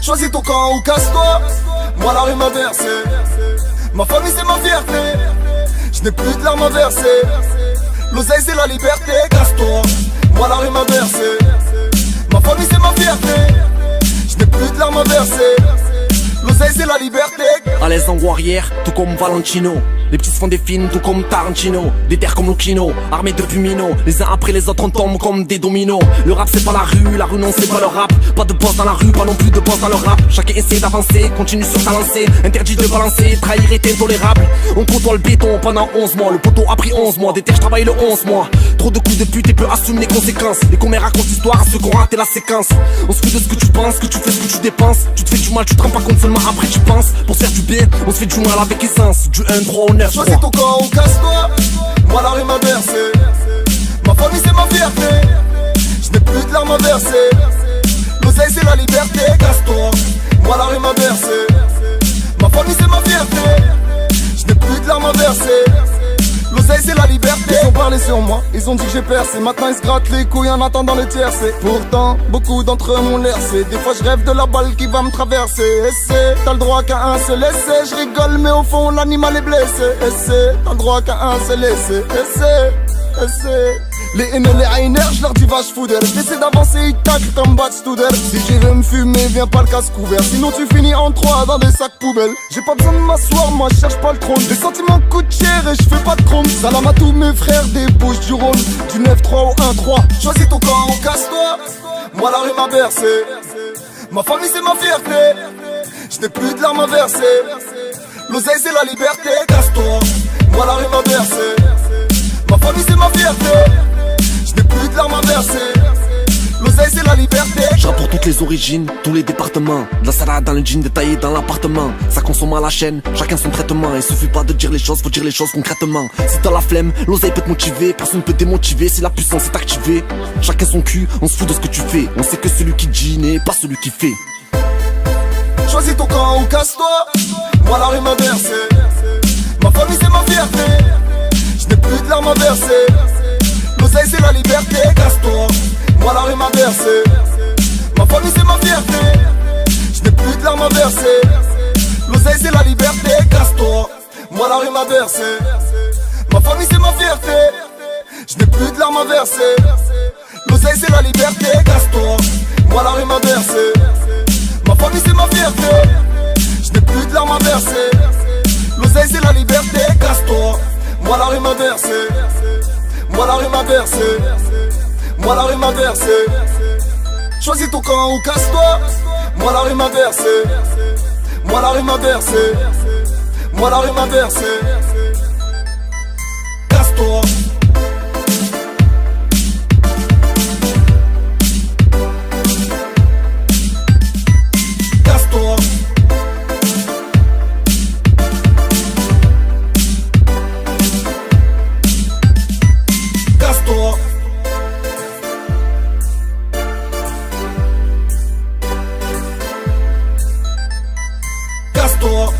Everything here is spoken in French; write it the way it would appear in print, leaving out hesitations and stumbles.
Choisis ton camp ou casse-toi. Moi la rue m'a versé. Ma famille c'est ma fierté. Je n'ai plus de larmes à verser. L'oseille c'est la liberté, casse-toi. Moi la rue m'a versé. Ma famille c'est ma fierté. Je n'ai plus de larmes à verser. L'oseille c'est la liberté. À l'aise en guerrière, tout comme Valentino. Les petits se font des films, tout comme Tarantino. Des terres comme Lucchino, armés de Pumino. Les uns après les autres on tombe comme des dominos. Le rap c'est pas la rue non c'est pas le rap. Pas de boss dans la rue, pas non plus de boss dans le rap. Chacun essaie d'avancer, continue sur sa lancée. Interdit de balancer, trahir est intolérable. On côtoie le béton pendant 11 mois. Le poteau a pris 11 mois, des terres je travaille le 11 mois. Trop de coups de pute et peu assume les conséquences. Les commères racontent l'histoire à ceux qui ont raté la séquence. On se fout de ce que tu penses, que tu fais ce que tu dépenses. Tu te fais du mal, tu te rends pas compte seulement après tu penses. Pour se faire du bien, on se fait du mal avec essence. Du 1-3 au 9. Choisis ton camp ou casse-toi. Moi la rue m'a versé. Ma famille c'est ma fierté. Je n'ai plus de larmes à verser. L'oseille c'est la liberté, casse-toi. Moi la rue m'a versé. Ma famille c'est ma fierté. Je n'ai plus de larmes à verser. L'oseille c'est la liberté. Ils ont parlé sur moi, ils ont dit que j'ai percé. Maintenant ils se grattent les couilles en attendant le tiercé. Pourtant, beaucoup d'entre eux m'ont laissé. Des fois je rêve de la balle qui va me traverser. Essai, t'as le droit qu'à un seul essai. Je rigole mais au fond l'animal est blessé. Essai, t'as le droit qu'à un seul essai. Essai. Les haineux, les hainers, je leur dis vache foudère. J'essaie d'avancer, ils taclent comme Bad Studer. Si tu veux me fumer, viens pas le casse couvert. Sinon tu finis en 3 dans des sacs poubelles. J'ai pas besoin de m'asseoir, moi je cherche pas le trône. Les sentiments coûtent cher et je fais pas de chrome. Salam à tous mes frères des Bouches du Rhône. Du 9-3 au 1-3. Choisis ton camp ou casse-toi. Moi la rue m'a versé. Ma famille c'est ma fierté. Je n'ai plus de larmes à verser. L'oseille c'est la liberté, casse-toi. Moi la rue m'a versé. Ma famille c'est ma fierté. Je n'ai plus de larmes à verser. L'oseille c'est la liberté. J'rappe pour toutes les origines, tous les départements. De la salade dans le jean détaillé dans l'appartement. Ça consomme à la chaîne, chacun son traitement. Il suffit pas de dire les choses, faut dire les choses concrètement. Si t'as la flemme, l'oseille peut te motiver. Personne peut te démotiver si la puissance est activée. Chacun son cul, on se fout de ce que tu fais. On sait que celui qui dit n'est pas celui qui fait. Choisis ton camp ou casse-toi. Moi la rue m'a versé. Ma famille c'est ma fierté. Je n'ai plus de larmes à verser. L'oseille c'est la liberté, casse-toi. Moi la rue m'a versé. Ma famille c'est ma fierté. Je n'ai plus de larmes à verser. L'oseille c'est la liberté, casse-toi. Moi la rue m'a versé. Ma famille c'est ma fierté. Je n'ai plus de larmes à verser. L'oseille c'est la liberté, casse-toi. Moi la rue m'a versé. Ma famille c'est ma fierté. Je n'ai plus de larmes à verser. L'oseille c'est la liberté, casse-toi. Moi la rue m'a versé. Moi la rue m'a versé. Moi la rue m'a versé. Choisis ton camp ou casse-toi. Moi la rue m'a versé. Moi la rue m'a versé. Moi la rue m'a versé. Casse-toi. Casse-toi. Casse-toi. Casse-toi.